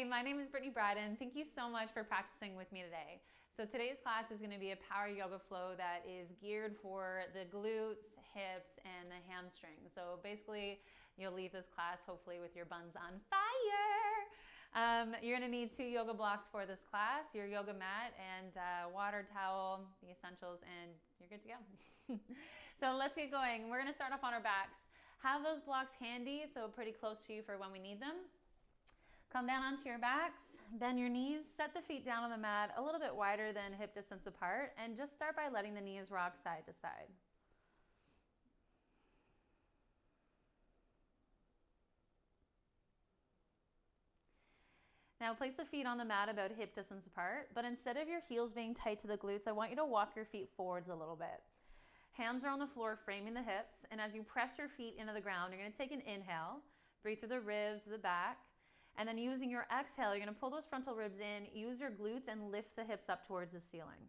Hey, my name is Brittany Bryden. Thank you so much for practicing with me today. So today's class is going to be a power yoga flow that is geared for the glutes, hips, and the hamstrings. So basically, you'll leave this class hopefully with your buns on fire. You're going to need 2 yoga blocks for this class, your yoga mat and water towel, the essentials, and you're good to go. So let's get going. We're going to start off on our backs. Have those blocks handy, so pretty close to you for when we need them. Come down onto your backs, bend your knees, set the feet down on the mat a little bit wider than hip distance apart, and just start by letting the knees rock side to side. Now place the feet on the mat about hip distance apart, but instead of your heels being tight to the glutes, I want you to walk your feet forwards a little bit. Hands are on the floor framing the hips, and as you press your feet into the ground, you're going to take an inhale, breathe through the ribs, the back, and then using your exhale, you're going to pull those frontal ribs in, use your glutes, and lift the hips up towards the ceiling.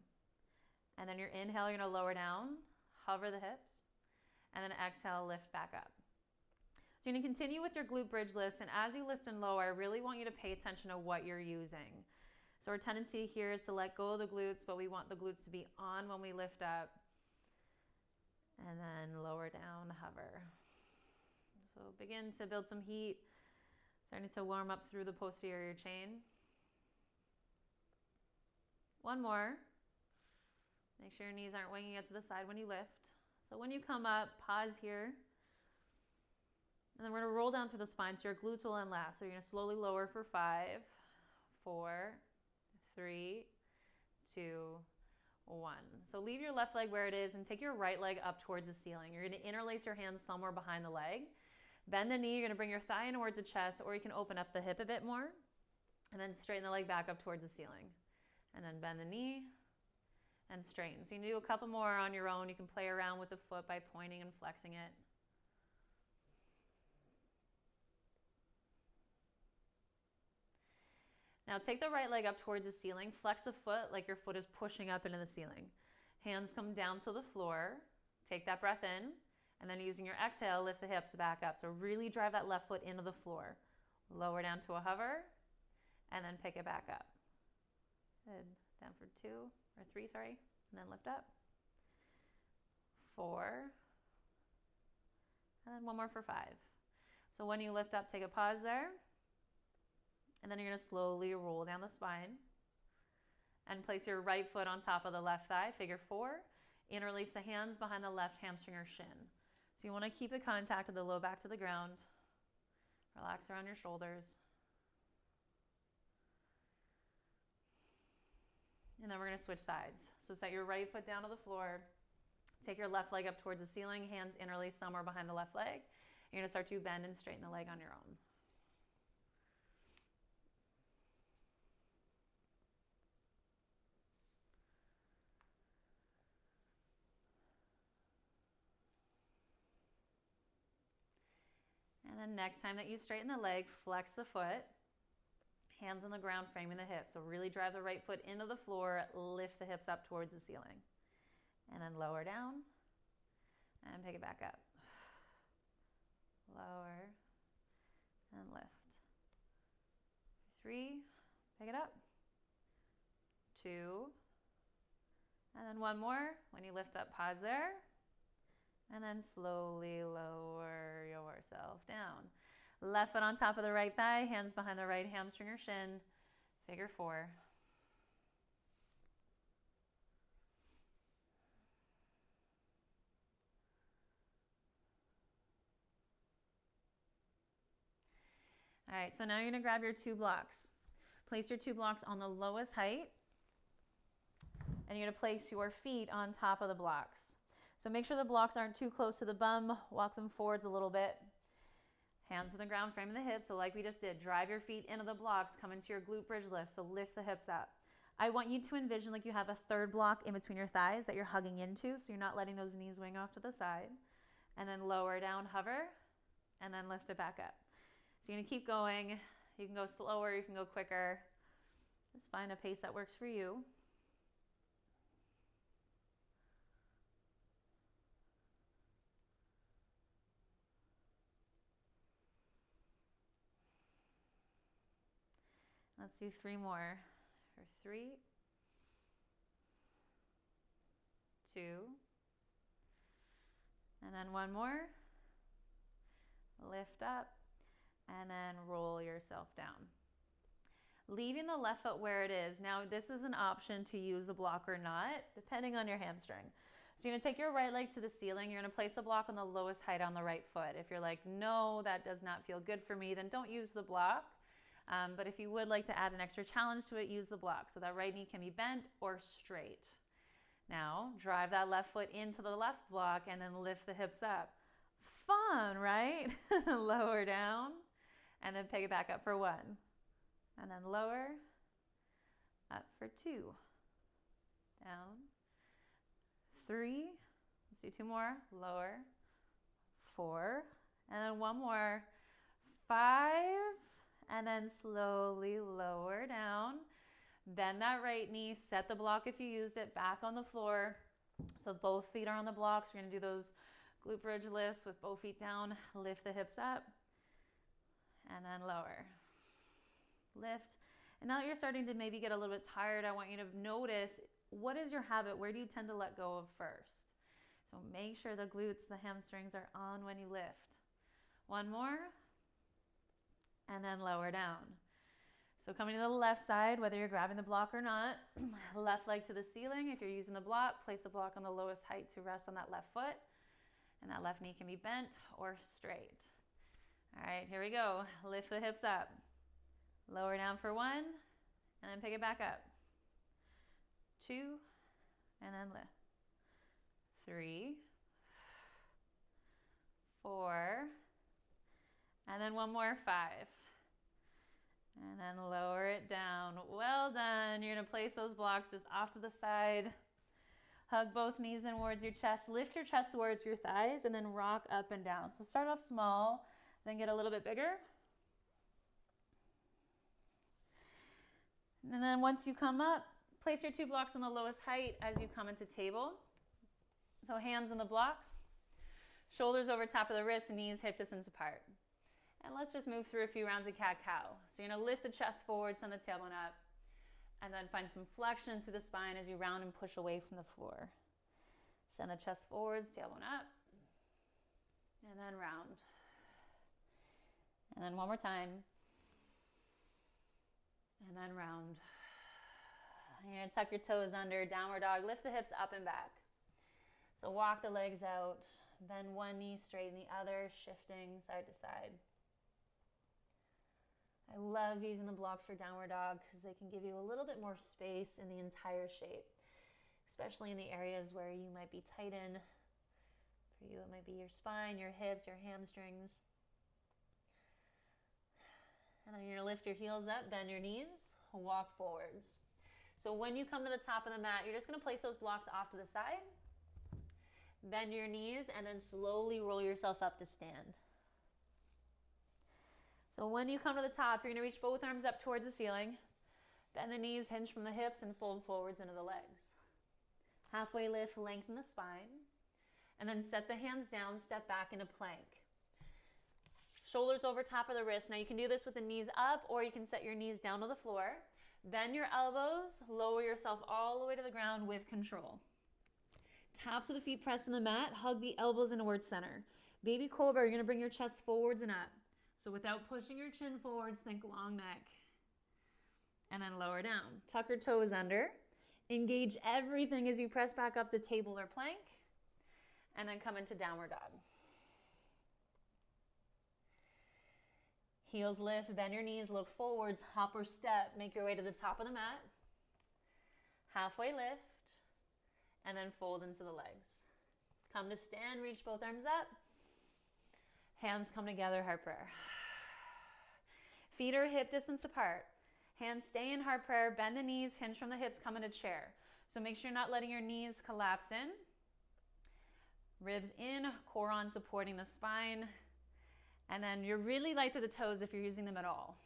And then your inhale, you're going to lower down, hover the hips, and then exhale, lift back up. So you're going to continue with your glute bridge lifts, and as you lift and lower, I really want you to pay attention to what you're using. So our tendency here is to let go of the glutes, but we want the glutes to be on when we lift up, and then lower down, hover. So begin to build some heat. Starting to warm up through the posterior chain. One more. Make sure your knees aren't winging out to the side when you lift. So when you come up, pause here. And then we're going to roll down through the spine so your glutes will end last. So you're going to slowly lower for 5, 4, 3, 2, 1. So leave your left leg where it is and take your right leg up towards the ceiling. You're going to interlace your hands somewhere behind the leg. Bend the knee, you're going to bring your thigh in towards the chest, or you can open up the hip a bit more, and then straighten the leg back up towards the ceiling. And then bend the knee and straighten. So you can do a couple more on your own. You can play around with the foot by pointing and flexing it. Now take the right leg up towards the ceiling. Flex the foot like your foot is pushing up into the ceiling. Hands come down to the floor. Take that breath in. And then using your exhale, lift the hips back up. So really drive that left foot into the floor. Lower down to a hover, and then pick it back up. Good. Down for 2 or 3, sorry, and then lift up. 4, and then one more for 5. So when you lift up, take a pause there, and then you're going to slowly roll down the spine, and place your right foot on top of the left thigh, figure 4. Interlace the hands behind the left hamstring or shin. So you want to keep the contact of the low back to the ground. Relax around your shoulders. And then we're going to switch sides. So set your right foot down to the floor. Take your left leg up towards the ceiling. Hands interlace somewhere behind the left leg. You're going to start to bend and straighten the leg on your own. And then next time that you straighten the leg, flex the foot, hands on the ground framing the hips. So really drive the right foot into the floor, lift the hips up towards the ceiling. And then lower down and pick it back up. Lower and lift. 3, pick it up. 2, and then one more. When you lift up, pause there. And then slowly lower yourself down. Left foot on top of the right thigh, hands behind the right hamstring or shin, figure 4. All right, so now you're going to grab your 2 blocks. Place your 2 blocks on the lowest height, and you're going to place your feet on top of the blocks. So make sure the blocks aren't too close to the bum. Walk them forwards a little bit. Hands on the ground, framing the hips. So like we just did, drive your feet into the blocks, come into your glute bridge lift. So lift the hips up. I want you to envision like you have a 3rd block in between your thighs that you're hugging into, so you're not letting those knees wing off to the side. And then lower down, hover, and then lift it back up. So you're going to keep going. You can go slower, you can go quicker. Just find a pace that works for you. Let's do 3 more. For 3, 2, and then 1 more. Lift up, and then roll yourself down. Leaving the left foot where it is. Now, this is an option to use the block or not, depending on your hamstring. So you're going to take your right leg to the ceiling. You're going to place the block on the lowest height on the right foot. If you're like, no, that does not feel good for me, then don't use the block. But if you would like to add an extra challenge to it, use the block. So that right knee can be bent or straight. Now, drive that left foot into the left block and then lift the hips up. Fun, right? Lower down and then pick it back up for 1. And then lower, up for 2. Down. 3. Let's do 2 more. Lower. 4. And then 1 more. 5. And then slowly lower down. Bend that right knee. Set the block if you used it back on the floor. So both feet are on the blocks. You're going to do those glute bridge lifts with both feet down. Lift the hips up. And then lower. Lift. And now that you're starting to maybe get a little bit tired, I want you to notice, what is your habit? Where do you tend to let go of first? So make sure the glutes, the hamstrings are on when you lift. 1 more. And then lower down. So coming to the left side, whether you're grabbing the block or not, left leg to the ceiling. If you're using the block, place the block on the lowest height to rest on that left foot. And that left knee can be bent or straight. All right, here we go. Lift the hips up. Lower down for 1, and then pick it back up. 2, and then lift. 3, 4, and then 1 more, 5. And then lower it down. Well done. You're going to place those blocks just off to the side. Hug both knees inwards your chest. Lift your chest towards your thighs, and then rock up and down. So start off small, then get a little bit bigger. And then once you come up, place your 2 blocks on the lowest height as you come into table. So hands on the blocks, shoulders over top of the wrists, knees hip distance apart. And let's just move through a few rounds of cat-cow. So you're going to lift the chest forward, send the tailbone up, and then find some flexion through the spine as you round and push away from the floor. Send the chest forwards, tailbone up, and then round. And then 1 more time. And then round. You're going to tuck your toes under, downward dog. Lift the hips up and back. So walk the legs out. Bend one knee, straighten the other, shifting side to side. I love using the blocks for downward dog because they can give you a little bit more space in the entire shape, especially in the areas where you might be tight in. For you, it might be your spine, your hips, your hamstrings. And then you're going to lift your heels up, bend your knees, walk forwards. So when you come to the top of the mat, you're just going to place those blocks off to the side, bend your knees, and then slowly roll yourself up to stand. So when you come to the top, you're going to reach both arms up towards the ceiling, bend the knees, hinge from the hips, and fold forwards into the legs. Halfway lift, lengthen the spine, and then set the hands down, step back into plank. Shoulders over top of the wrist. Now you can do this with the knees up, or you can set your knees down to the floor. Bend your elbows, lower yourself all the way to the ground with control. Tops of the feet press in the mat, hug the elbows in towards center. Baby Cobra, you're going to bring your chest forwards and up. So without pushing your chin forwards, think long neck. And then lower down. Tuck your toes under. Engage everything as you press back up to table or plank. And then come into downward dog. Heels lift, bend your knees, look forwards, hop or step, make your way to the top of the mat. Halfway lift, and then fold into the legs. Come to stand, reach both arms up. Hands come together, heart prayer. Feet are hip distance apart. Hands stay in heart prayer, bend the knees, hinge from the hips, come into chair. So make sure you're not letting your knees collapse in. Ribs in, core on, supporting the spine. And then you're really light to the toes if you're using them at all.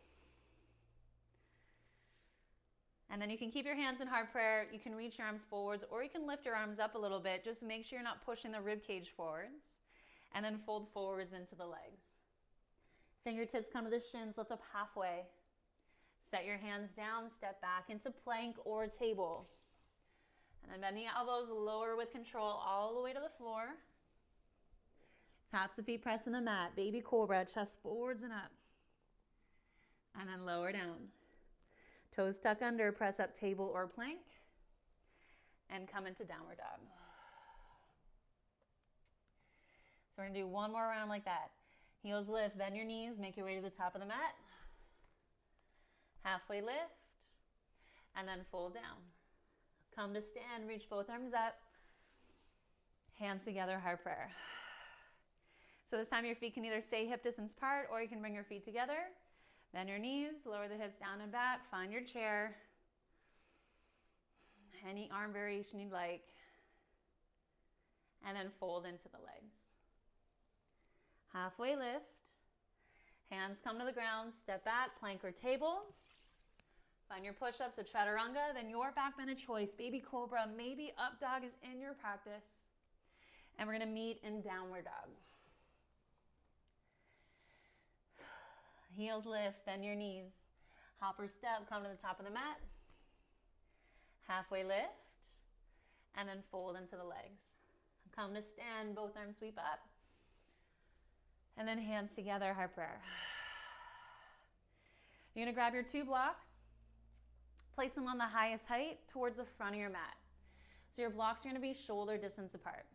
And then you can keep your hands in heart prayer. You can reach your arms forwards, or you can lift your arms up a little bit. Just make sure you're not pushing the rib cage forwards. And then fold forwards into the legs. Fingertips come to the shins, lift up halfway. Set your hands down, step back into plank or table. And then bend the elbows, lower with control all the way to the floor. Taps the feet, press in the mat. Baby Cobra, chest forwards and up. And then lower down. Toes tuck under, press up table or plank. And come into downward dog. So we're going to do one more round like that. Heels lift, bend your knees, make your way to the top of the mat. Halfway lift, and then fold down. Come to stand, reach both arms up. Hands together, heart prayer. So this time your feet can either stay hip distance apart or you can bring your feet together. Bend your knees, lower the hips down and back, find your chair. Any arm variation you'd like. And then fold into the legs. Halfway lift. Hands come to the ground, step back, plank or table. Find your push-ups or chaturanga, then your back bend of choice. Baby Cobra, maybe up dog is in your practice. And we're gonna meet in downward dog. Heels lift, bend your knees. Hopper step, come to the top of the mat. Halfway lift, and then fold into the legs. Come to stand, both arms sweep up. And then hands together, heart prayer. You're gonna grab your two blocks, place them on the highest height towards the front of your mat. So your blocks are gonna be shoulder distance apart.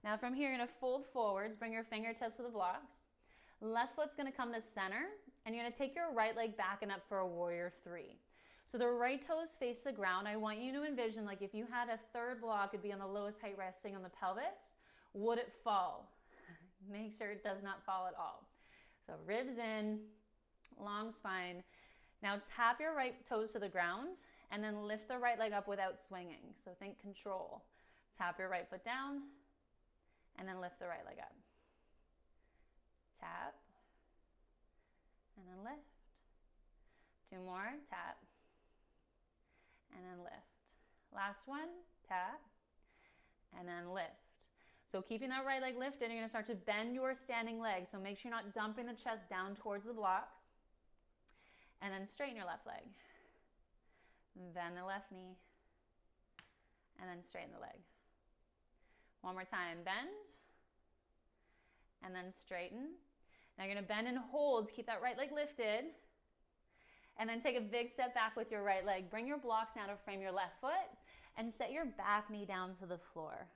Now from here, you're gonna fold forwards, bring your fingertips to the blocks. Left foot's gonna come to center, and you're gonna take your right leg back and up for a warrior three. So the right toes face the ground. I want you to envision like if you had a third block, it'd be on the lowest height resting on the pelvis. Would it fall? Make sure it does not fall at all. So ribs in, long spine. Now tap your right toes to the ground and then lift the right leg up without swinging. So think control. Tap your right foot down and then lift the right leg up. Tap and then lift. Two more, tap and then lift. Last one, tap and then lift. So keeping that right leg lifted, you're gonna start to bend your standing leg. So make sure you're not dumping the chest down towards the blocks. And then straighten your left leg. Bend the left knee. And then straighten the leg. One more time, bend. And then straighten. Now you're gonna bend and hold to keep that right leg lifted. And then take a big step back with your right leg. Bring your blocks now to frame your left foot. And set your back knee down to the floor.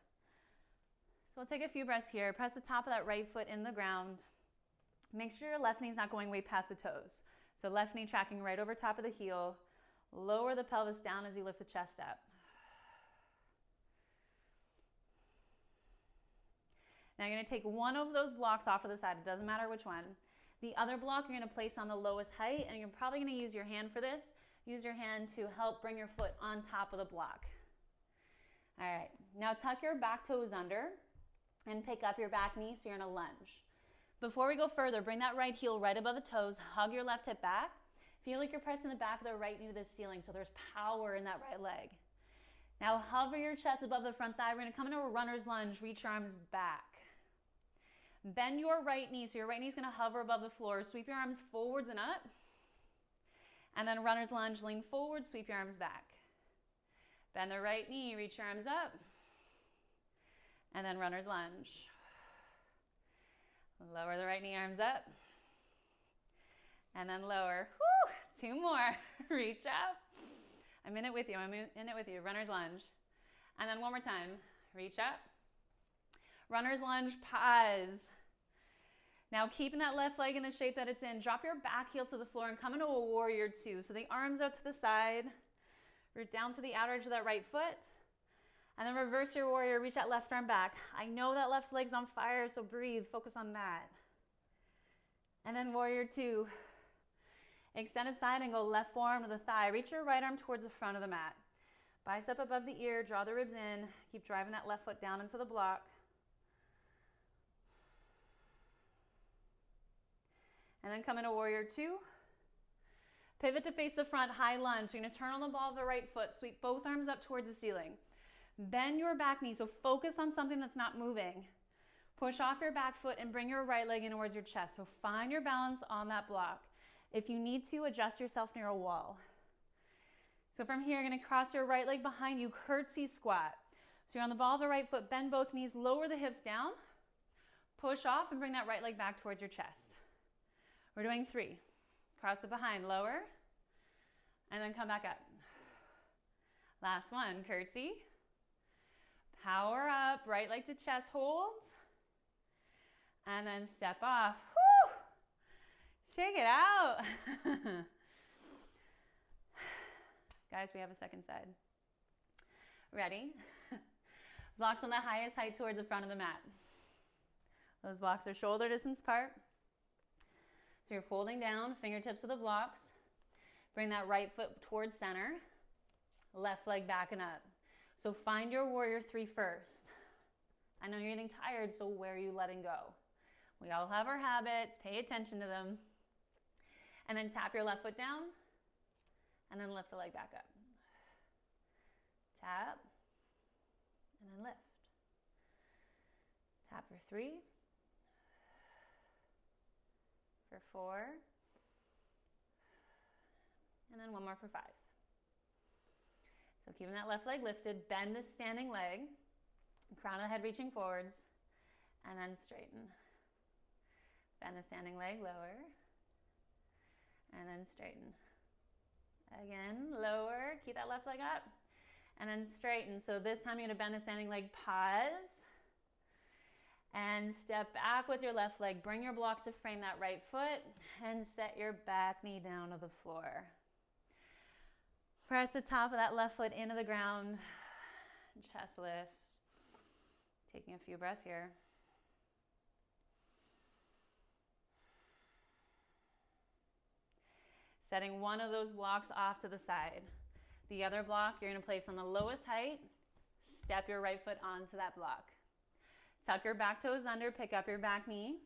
So we'll take a few breaths here. Press the top of that right foot in the ground. Make sure your left knee's not going way past the toes. So left knee tracking right over top of the heel. Lower the pelvis down as you lift the chest up. Now you're gonna take one of those blocks off of the side. It doesn't matter which one. The other block you're gonna place on the lowest height, and you're probably gonna use your hand for this. Use your hand to help bring your foot on top of the block. All right, now tuck your back toes under and pick up your back knee so you're in a lunge. Before we go further, bring that right heel right above the toes, hug your left hip back. Feel like you're pressing the back of the right knee to the ceiling, so there's power in that right leg. Now hover your chest above the front thigh. We're gonna come into a runner's lunge, reach your arms back. Bend your right knee, so your right knee's gonna hover above the floor. Sweep your arms forwards and up. And then runner's lunge, lean forward, sweep your arms back. Bend the right knee, reach your arms up. And then runner's lunge. Lower the right knee, arms up. And then lower. Woo! Two more. Reach up. I'm in it with you. I'm in it with you. Runner's lunge. And then one more time. Reach up. Runner's lunge, pause. Now keeping that left leg in the shape that it's in, drop your back heel to the floor and come into a warrior two. So the arms out to the side, root down to the outer edge of that right foot, and then reverse your warrior, reach that left arm back. I know that left leg's on fire, so breathe, focus on that. And then warrior two. Extend aside and go left forearm to the thigh. Reach your right arm towards the front of the mat. Bicep above the ear, draw the ribs in. Keep driving that left foot down into the block. And then come into warrior two. Pivot to face the front, high lunge. You're gonna turn on the ball of the right foot, sweep both arms up towards the ceiling. Bend your back knee, so focus on something that's not moving. Push off your back foot and bring your right leg in towards your chest. So find your balance on that block. If you need to, adjust yourself near a wall. So from here, you're going to cross your right leg behind you, curtsy squat. So you're on the ball of the right foot, bend both knees, lower the hips down, push off and bring that right leg back towards your chest. We're doing 3. Cross it behind, lower, and then come back up. Last one, curtsy. Power up, right leg to chest, hold, and then step off. Woo! Shake it out. Guys, we have a second side. Ready? Blocks on the highest height towards the front of the mat. Those blocks are shoulder distance apart. So you're folding down, fingertips to the blocks. Bring that right foot towards center. Left leg back and up. So find your warrior 3 first. I know you're getting tired, so where are you letting go? We all have our habits. Pay attention to them. And then tap your left foot down. And then lift the leg back up. Tap. And then lift. Tap for 3. For 4. And then one more for 5. So keeping that left leg lifted, bend the standing leg, crown of the head reaching forwards, and then straighten. Bend the standing leg, lower, and then straighten. Again, lower, keep that left leg up, and then straighten. So this time you're going to bend the standing leg, pause, and step back with your left leg. Bring your blocks to frame that right foot, and set your back knee down to the floor. Press the top of that left foot into the ground, chest lifts. Taking a few breaths here. Setting one of those blocks off to the side. The other block you're going to place on the lowest height. Step your right foot onto that block. Tuck your back toes under, pick up your back knee.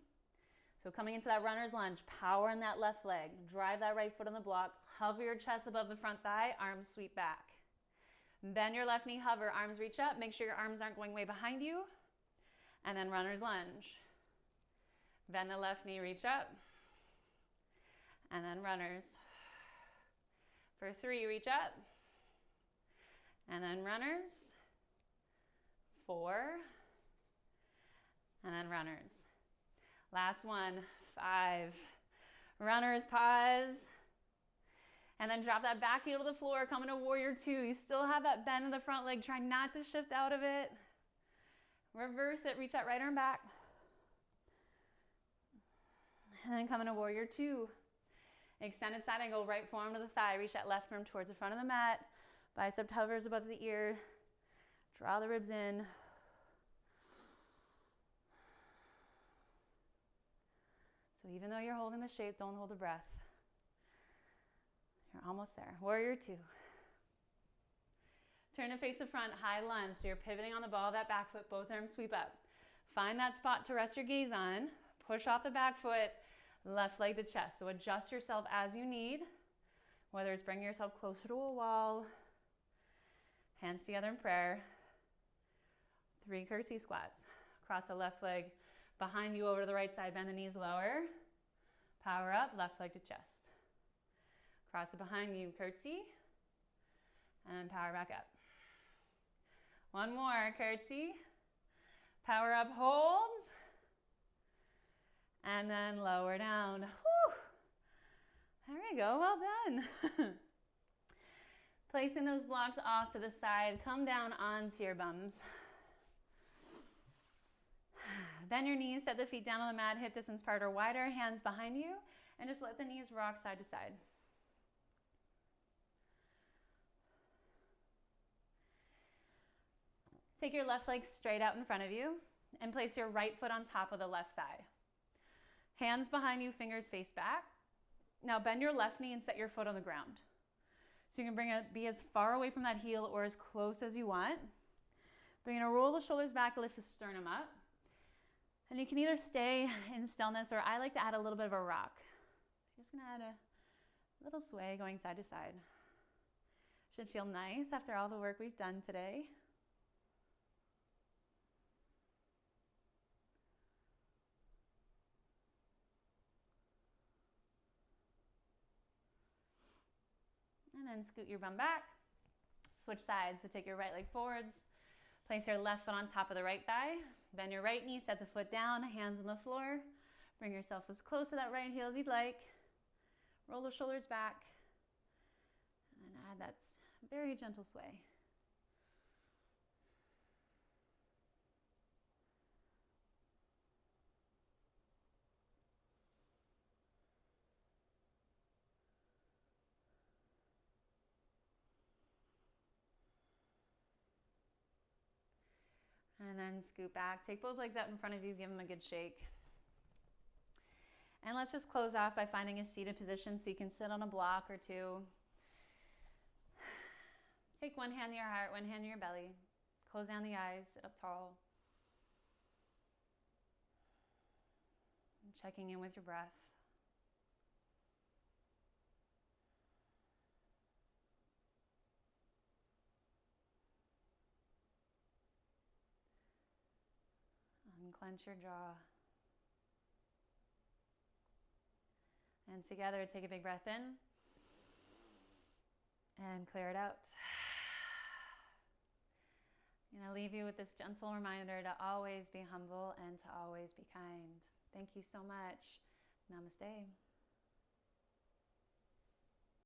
So coming into that runner's lunge, power in that left leg. Drive that right foot on the block. Hover your chest above the front thigh, arms sweep back. Bend your left knee, hover, arms reach up. Make sure your arms aren't going way behind you. And then runner's lunge. Bend the left knee, reach up. And then runners. For 3, reach up. And then runners. 4. And then runners. Last one, 5. Runners, pause. And then drop that back heel to the floor, come into warrior 2. You still have that bend in the front leg. Try not to shift out of it. Reverse it, reach that right arm back. And then come into warrior 2. Extended side angle, right forearm to the thigh. Reach that left arm towards the front of the mat. Bicep hovers above the ear. Draw the ribs in. So even though you're holding the shape, don't hold the breath. You're almost there. Warrior 2. Turn to face the front, high lunge. So you're pivoting on the ball of that back foot, both arms sweep up. Find that spot to rest your gaze on. Push off the back foot, left leg to chest. So adjust yourself as you need, whether it's bringing yourself closer to a wall, hands together in prayer. 3 curtsy squats. Cross the left leg behind you over to the right side, bend the knees lower. Power up, left leg to chest. Cross it behind you, curtsy, and then power back up. One more, curtsy, power up, hold, and then lower down. Whew. There we go, well done. Placing those blocks off to the side, come down onto your bums. Bend your knees, set the feet down on the mat, hip distance apart or wider, hands behind you, and just let the knees rock side to side. Take your left leg straight out in front of you and place your right foot on top of the left thigh. Hands behind you, fingers face back. Now bend your left knee and set your foot on the ground. So you can be as far away from that heel or as close as you want. But you're going to roll the shoulders back, lift the sternum up. And you can either stay in stillness or I like to add a little bit of a rock. I'm just going to add a little sway going side to side. Should feel nice after all the work we've done today. then scoot your bum back. Switch sides, so take your right leg forwards. Place your left foot on top of the right thigh. Bend your right knee, set the foot down, hands on the floor. Bring yourself as close to that right heel as you'd like. Roll the shoulders back. And add that very gentle sway. And then scoot back. Take both legs out in front of you. Give them a good shake. And let's just close off by finding a seated position so you can sit on a block or two. Take one hand to your heart, one hand to your belly. Close down the eyes, sit up tall. And checking in with your breath. Unclench your jaw. And together, take a big breath in. And clear it out. I'm going to leave you with this gentle reminder to always be humble and to always be kind. Thank you so much. Namaste.